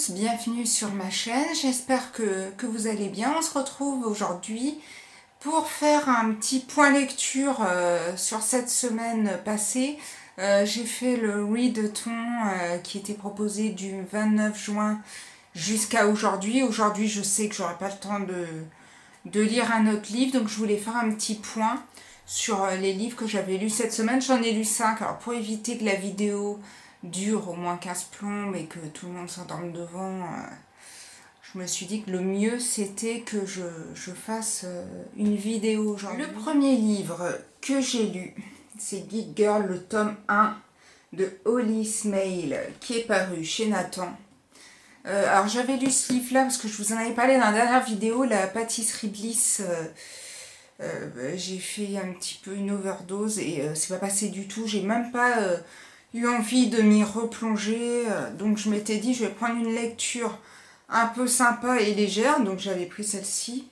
tous, bienvenue sur ma chaîne, j'espère que vous allez bien. On se retrouve aujourd'hui pour faire un petit point lecture sur cette semaine passée. J'ai fait le readathon qui était proposé du 29 juin jusqu'à aujourd'hui. Aujourd'hui, je sais que j'aurai pas le temps de lire un autre livre, donc je voulais faire un petit point sur les livres que j'avais lus cette semaine. J'en ai lu 5, alors pour éviter que la vidéo dure au moins 15 plombes et que tout le monde s'endorme devant, je me suis dit que le mieux c'était que je fasse une vidéo aujourd'hui. Le premier livre que j'ai lu, c'est Geek Girl, le tome 1 de Holly Smale, qui est paru chez Nathan. Alors j'avais lu ce livre là parce que je vous en avais parlé dans la dernière vidéo, la pâtisserie Bliss. J'ai fait un petit peu une overdose et c'est pas passé du tout. J'ai même pas eu envie de m'y replonger, donc je m'étais dit je vais prendre une lecture un peu sympa et légère, donc j'avais pris celle-ci.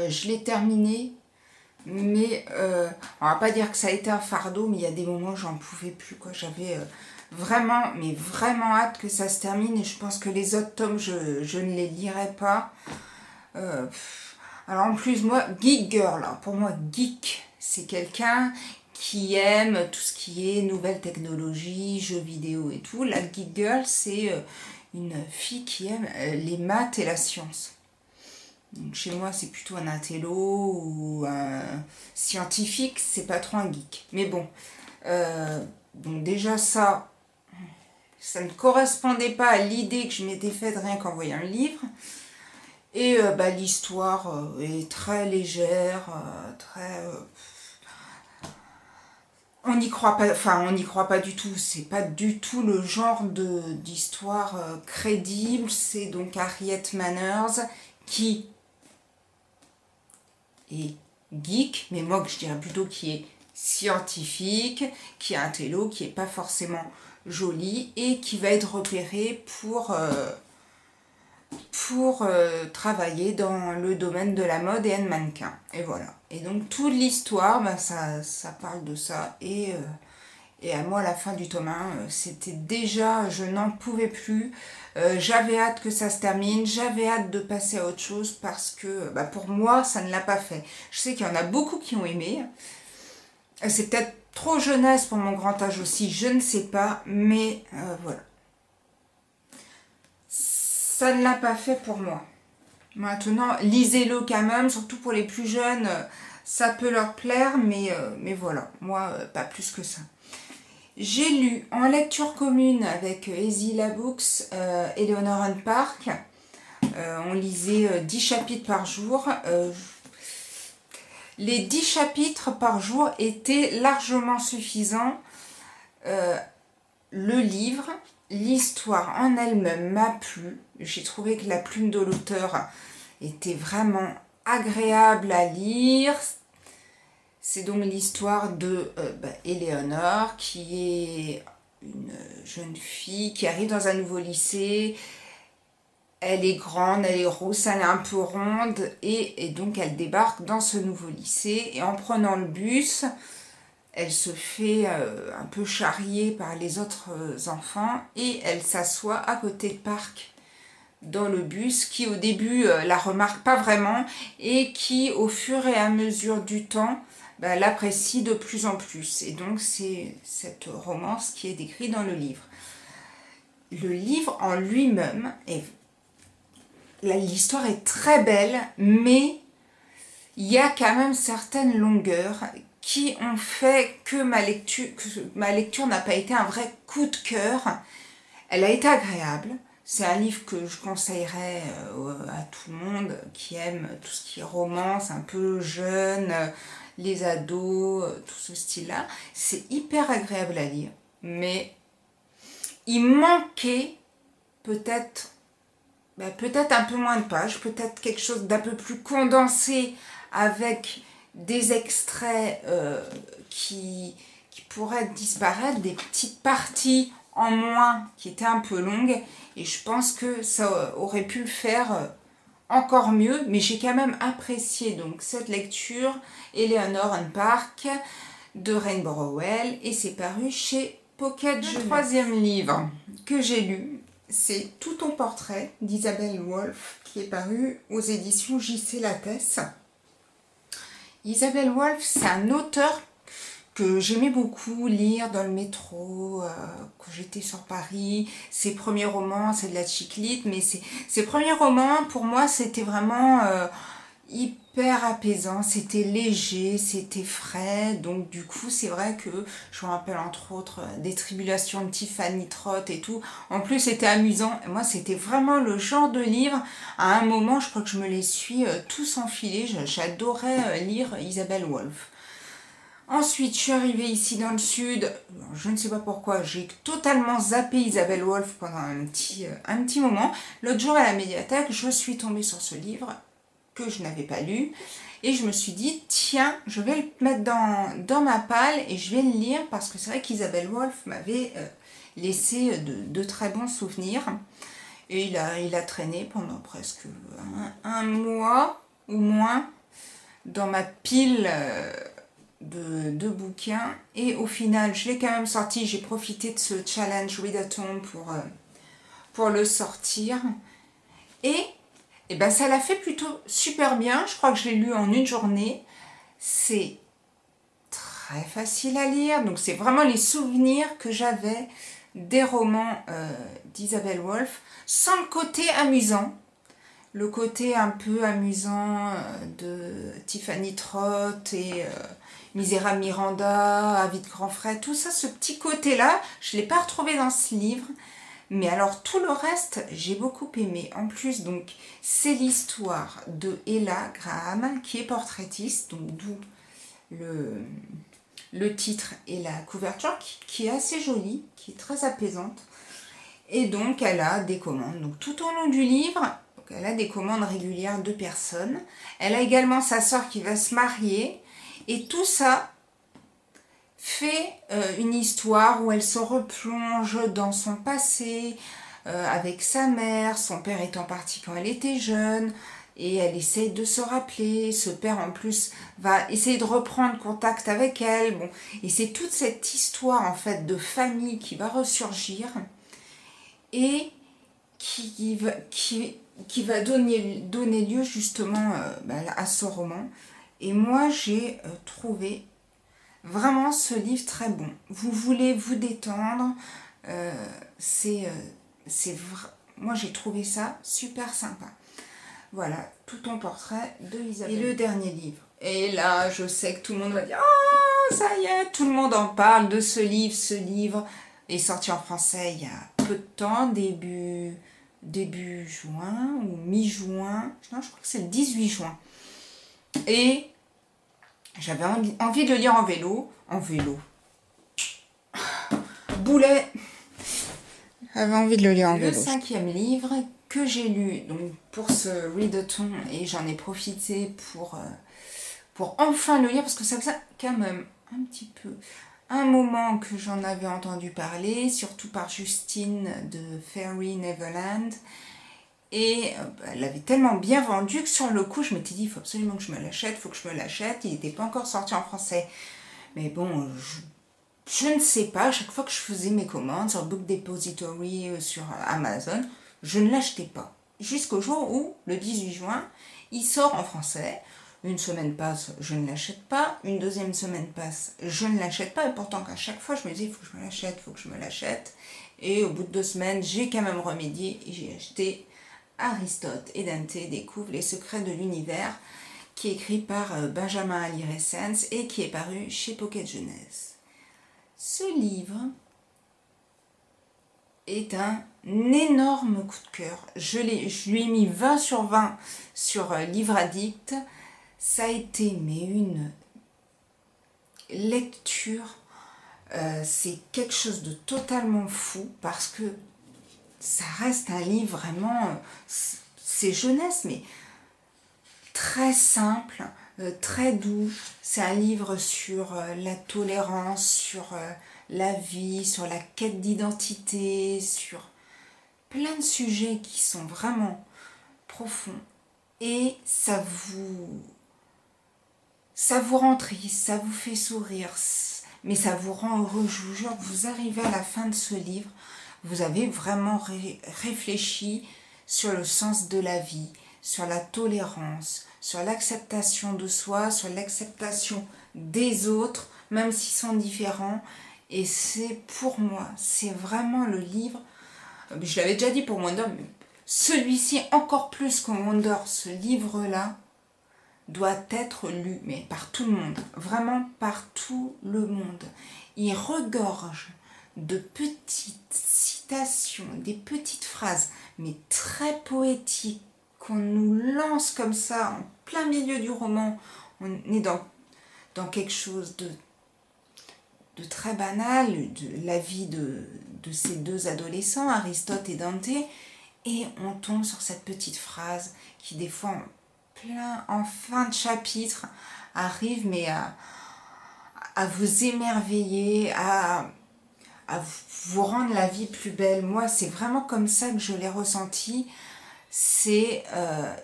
Je l'ai terminée, mais on va pas dire que ça a été un fardeau, mais il y a des moments où j'en pouvais plus, quoi. J'avais vraiment, mais vraiment hâte que ça se termine, et je pense que les autres tomes je ne les lirai pas. Alors en plus, moi, Geek Girl, alors pour moi, geek, c'est quelqu'un qui aime tout ce qui est nouvelles technologies, jeux vidéo et tout. La Geek Girl, c'est une fille qui aime les maths et la science. Donc chez moi, c'est plutôt un intello ou un scientifique, c'est pas trop un geek. Mais bon, donc déjà ça ne correspondait pas à l'idée que je m'étais faite rien qu'en voyant le livre. Et l'histoire est très légère, très... on n'y croit pas, enfin on n'y croit pas du tout, c'est pas du tout le genre d'histoire crédible. C'est donc Harriet Manners qui est geek, mais moi je dirais plutôt qui est scientifique, qui est intello, qui est pas forcément jolie et qui va être repérée pour travailler dans le domaine de la mode et être mannequin. Et voilà. Et donc toute l'histoire, ça parle de ça. Et à moi, à la fin du tome 1, c'était déjà, je n'en pouvais plus. J'avais hâte que ça se termine. J'avais hâte de passer à autre chose parce que pour moi, ça ne l'a pas fait. Je sais qu'il y en a beaucoup qui ont aimé. C'est peut-être trop jeunesse pour mon grand âge aussi, je ne sais pas. Mais voilà. Ça ne l'a pas fait pour moi. Maintenant, lisez-le quand même, surtout pour les plus jeunes, ça peut leur plaire, mais voilà, moi, pas plus que ça. J'ai lu en lecture commune avec Ezila Books, Eleanor and Park. On lisait 10 chapitres par jour. Les 10 chapitres par jour étaient largement suffisants. Le livre, l'histoire en elle-même m'a plu. J'ai trouvé que la plume de l'auteur était vraiment agréable à lire. C'est donc l'histoire de Eleanor, qui est une jeune fille qui arrive dans un nouveau lycée. Elle est grande, elle est rousse, elle est un peu ronde, et donc elle débarque dans ce nouveau lycée. Et en prenant le bus, elle se fait un peu charrier par les autres enfants et elle s'assoit à côté de Park dans le bus, qui au début la remarque pas vraiment et qui au fur et à mesure du temps l'apprécie de plus en plus. Et donc c'est cette romance qui est décrite dans le livre. Le livre en lui-même, l'histoire est très belle, mais il y a quand même certaines longueurs qui ont fait que ma lecture n'a pas été un vrai coup de cœur. Elle a été agréable. C'est un livre que je conseillerais à tout le monde qui aime tout ce qui est romance, un peu jeune, les ados, tout ce style-là. C'est hyper agréable à lire, mais il manquait peut-être un peu moins de pages, peut-être quelque chose d'un peu plus condensé avec des extraits qui pourraient disparaître, des petites parties en moins qui étaient un peu longues, et je pense que ça aurait pu le faire encore mieux, mais j'ai quand même apprécié donc cette lecture, Eleanor and Park de Rainbow Rowell, et c'est paru chez Pocket. Le troisième livre que j'ai lu, c'est Tout ton portrait d'Isabelle Wolf qui est paru aux éditions JC Lattès. Isabelle Wolf, c'est un auteur que j'aimais beaucoup lire dans le métro quand j'étais sur Paris. Ses premiers romans, c'est de la chiclite, mais ses premiers romans, pour moi, c'était vraiment hyper apaisant, c'était léger, c'était frais, donc du coup c'est vrai que je me rappelle entre autres des tribulations de Tiffany Trott et tout, en plus c'était amusant, et moi c'était vraiment le genre de livre, à un moment je crois que je me les suis tous enfilés, j'adorais lire Isabelle Wolf. Ensuite, je suis arrivée ici dans le sud, je ne sais pas pourquoi, j'ai totalement zappé Isabelle Wolf pendant un petit moment. L'autre jour à la médiathèque, je suis tombée sur ce livre que je n'avais pas lu et je me suis dit tiens, je vais le mettre dans ma palle et je vais le lire parce que c'est vrai qu'Isabelle Wolf m'avait laissé de très bons souvenirs et il a traîné pendant presque un mois ou moins dans ma pile de bouquins et au final je l'ai quand même sorti, j'ai profité de ce challenge Readathon pour le sortir et ben ça l'a fait plutôt super bien, je crois que je l'ai lu en une journée, c'est très facile à lire, donc c'est vraiment les souvenirs que j'avais des romans d'Isabelle Wolf, sans le côté amusant, le côté un peu amusant de Tiffany Trott et Misérable Miranda, Avide grand frère, tout ça, ce petit côté-là, je ne l'ai pas retrouvé dans ce livre. Mais alors tout le reste, j'ai beaucoup aimé. En plus, donc, c'est l'histoire de Ella Graham, qui est portraitiste, donc d'où le titre et la couverture, qui est assez jolie, qui est très apaisante. Et donc, elle a des commandes. Donc, tout au long du livre, donc, elle a des commandes régulières de personnes. Elle a également sa sœur qui va se marier. Et tout ça fait une histoire où elle se replonge dans son passé avec sa mère, son père étant parti quand elle était jeune, et elle essaye de se rappeler, ce père en plus va essayer de reprendre contact avec elle, bon, et c'est toute cette histoire en fait de famille qui va ressurgir et qui va donner lieu justement à ce roman. Et moi j'ai trouvé vraiment ce livre très bon. Vous voulez vous détendre, moi j'ai trouvé ça super sympa. Voilà, Tout ton portrait de Isabelle. Et le dernier livre. Et là, je sais que tout le monde va dire ah, ça y est, tout le monde en parle de ce livre. Ce livre est sorti en français il y a peu de temps, début juin ou mi-juin. Non, je crois que c'est le 18 juin. Et j'avais envie de le lire en vélo. Boulet. J'avais envie de le lire en vélo. Le 5e livre que j'ai lu donc pour ce readathon et j'en ai profité pour enfin le lire parce que ça faisait quand même un petit peu un moment que j'en avais entendu parler, surtout par Justine de Fairy Neverland. Et elle l'avait tellement bien vendu que sur le coup, je m'étais dit, il faut absolument que je me l'achète, Il n'était pas encore sorti en français. Mais bon, je ne sais pas, à chaque fois que je faisais mes commandes sur Book Depository, sur Amazon, je ne l'achetais pas. Jusqu'au jour où, le 18 juin, il sort en français. Une semaine passe, je ne l'achète pas. Une deuxième semaine passe, je ne l'achète pas. Et pourtant, qu'à chaque fois, je me disais, il faut que je me l'achète. Et au bout de 2 semaines, j'ai quand même remédié et j'ai acheté Aristote et Dante découvrent les secrets de l'univers, qui est écrit par Benjamin Aliressens et qui est paru chez Pocket Jeunesse. Ce livre est un énorme coup de cœur. Je lui ai mis 20 sur 20 sur Livre Addict. Ça a été une lecture, c'est quelque chose de totalement fou parce que ça reste un livre vraiment, c'est jeunesse, mais très simple, très doux. C'est un livre sur la tolérance, sur la vie, sur la quête d'identité, sur plein de sujets qui sont vraiment profonds. Et ça vous rend triste, ça vous fait sourire, mais ça vous rend heureux. Je vous jure, vous arrivez à la fin de ce livre, vous avez vraiment réfléchi sur le sens de la vie, sur la tolérance, sur l'acceptation de soi, sur l'acceptation des autres, même s'ils sont différents. Et c'est pour moi, c'est vraiment le livre, je l'avais déjà dit pour Wonder, mais celui-ci encore plus que Wonder, ce livre-là, doit être lu, mais par tout le monde, vraiment par tout le monde. Il regorge de petites citations, des petites phrases, mais très poétiques, qu'on nous lance comme ça, en plein milieu du roman. On est dans quelque chose de très banal, de la vie de ces deux adolescents, Aristote et Dante, et on tombe sur cette petite phrase qui, des fois, en fin de chapitre, arrive mais à vous émerveiller, à vous rendre la vie plus belle. Moi, c'est vraiment comme ça que je l'ai ressenti. C'est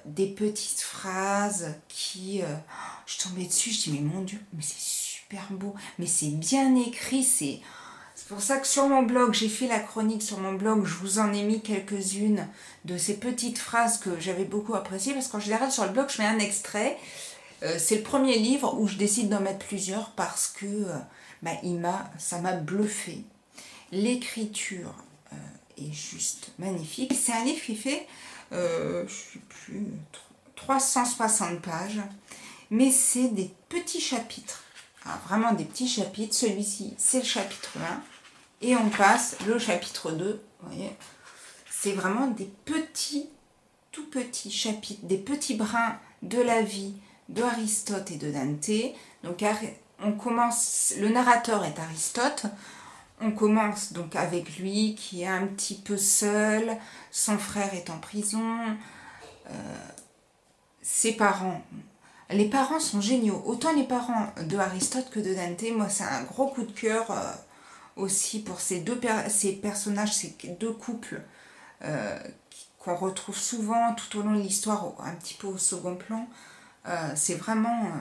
des petites phrases qui... je tombais dessus, je dis, mais mon Dieu, mais c'est super beau, mais c'est bien écrit, c'est pour ça que sur mon blog, j'ai fait la chronique sur mon blog, je vous en ai mis quelques-unes de ces petites phrases que j'avais beaucoup appréciées, parce qu'en général, sur le blog, je mets un extrait. C'est le premier livre où je décide d'en mettre plusieurs parce que ça m'a bluffé. L'écriture est juste magnifique. C'est un livre qui fait, je ne sais plus, 360 pages, mais c'est des petits chapitres. Alors, vraiment des petits chapitres. Celui-ci, c'est le chapitre 1. Et on passe le chapitre 2. Vous voyez, c'est vraiment des petits, tout petits chapitres, des petits brins de la vie de Aristote et de Dante. Donc, on commence, le narrateur est Aristote. On commence donc avec lui qui est un petit peu seul. Son frère est en prison. Ses parents... Les parents sont géniaux. Autant les parents de Aristote que de Dante. Moi, c'est un gros coup de cœur aussi pour ces personnages, ces deux couples qu'on retrouve souvent tout au long de l'histoire, un petit peu au second plan. C'est vraiment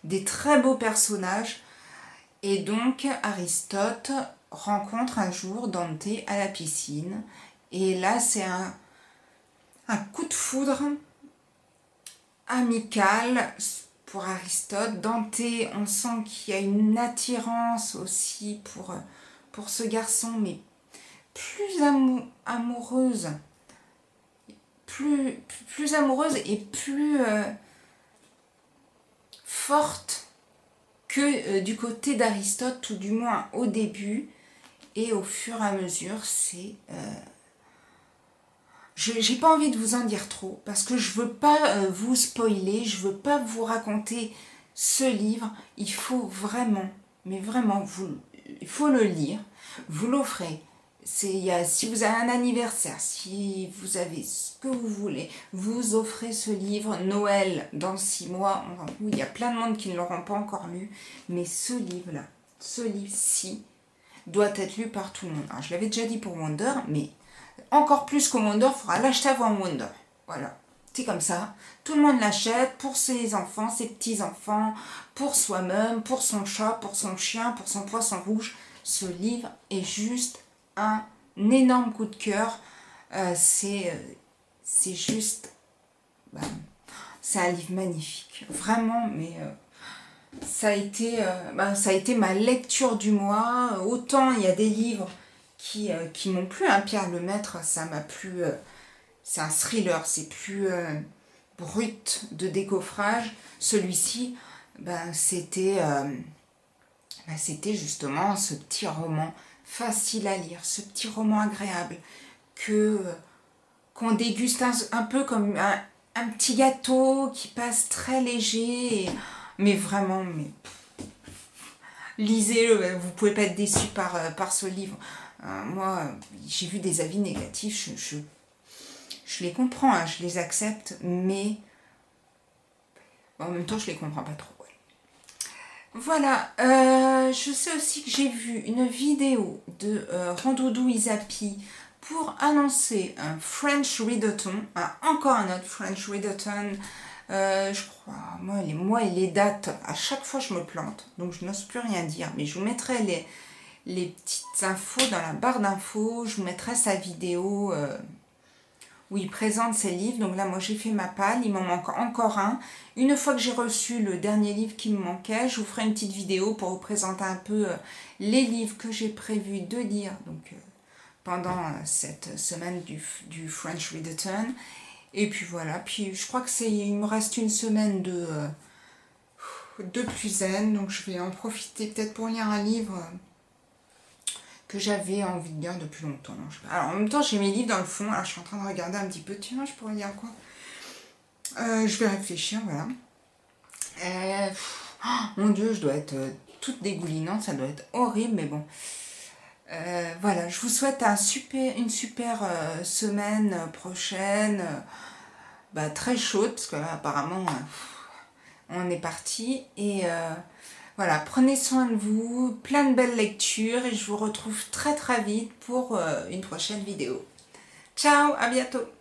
des très beaux personnages. Et donc, Aristote rencontre un jour Dante à la piscine. Et là, c'est un coup de foudre amical pour Aristote. Dante, on sent qu'il y a une attirance aussi pour ce garçon, mais plus amoureuse, plus amoureuse et plus forte que du côté d'Aristote, tout du moins au début. Et au fur et à mesure, c'est... j'ai pas envie de vous en dire trop parce que je veux pas vous spoiler, je veux pas vous raconter ce livre. Il faut vraiment, mais vraiment, il faut le lire. Vous l'offrez. Si vous avez un anniversaire, si vous avez ce que vous voulez, vous offrez ce livre. Noël dans 6 mois, il y a plein de monde qui ne l'auront pas encore lu, mais ce livre-là, ce livre-ci, doit être lu par tout le monde. Alors, je l'avais déjà dit pour Wonder, mais encore plus que Wonder, il faudra l'acheter avant Wonder. Voilà, c'est comme ça. Tout le monde l'achète pour ses enfants, ses petits-enfants, pour soi-même, pour son chat, pour son chien, pour son poisson rouge. Ce livre est juste un énorme coup de cœur. C'est juste... c'est un livre magnifique. Vraiment, mais... ça a été ma lecture du mois. Autant il y a des livres qui m'ont plu, hein. Pierre Lemaitre, ça m'a plu. C'est un thriller, c'est plus brut de décoffrage. Celui-ci, c'était justement ce petit roman facile à lire, ce petit roman agréable qu'on déguste un peu comme un petit gâteau qui passe très léger. Mais vraiment, lisez-le, vous pouvez pas être déçu par ce livre. Moi, j'ai vu des avis négatifs, je les comprends, hein, je les accepte, mais en même temps, je les comprends pas trop. Ouais. Voilà, je sais aussi que j'ai vu une vidéo de Randoudou Isapi pour annoncer un French Readathon, encore un autre French Readathon. Je crois, moi et les dates, à chaque fois je me plante, donc je n'ose plus rien dire, mais je vous mettrai les petites infos dans la barre d'infos. Je vous mettrai sa vidéo où il présente ses livres. Donc là, moi, j'ai fait ma palle. Il m'en manque encore un. Une fois que j'ai reçu le dernier livre qui me manquait, je vous ferai une petite vidéo pour vous présenter un peu les livres que j'ai prévu de lire donc, pendant cette semaine du French Readathon. Et puis voilà. Puis je crois il me reste une semaine de plus zen. Donc je vais en profiter peut-être pour lire un livre que j'avais envie de lire depuis longtemps. Alors en même temps, j'ai mes livres dans le fond. Alors je suis en train de regarder un petit peu. Tiens, je pourrais lire quoi? Je vais réfléchir, voilà. Oh, mon Dieu, je dois être toute dégoulinante. Ça doit être horrible, mais bon. Voilà, je vous souhaite une super semaine prochaine. Très chaude, parce que là, apparemment, on est parti. Et voilà, prenez soin de vous, plein de belles lectures, et je vous retrouve très très vite pour une prochaine vidéo. Ciao, à bientôt!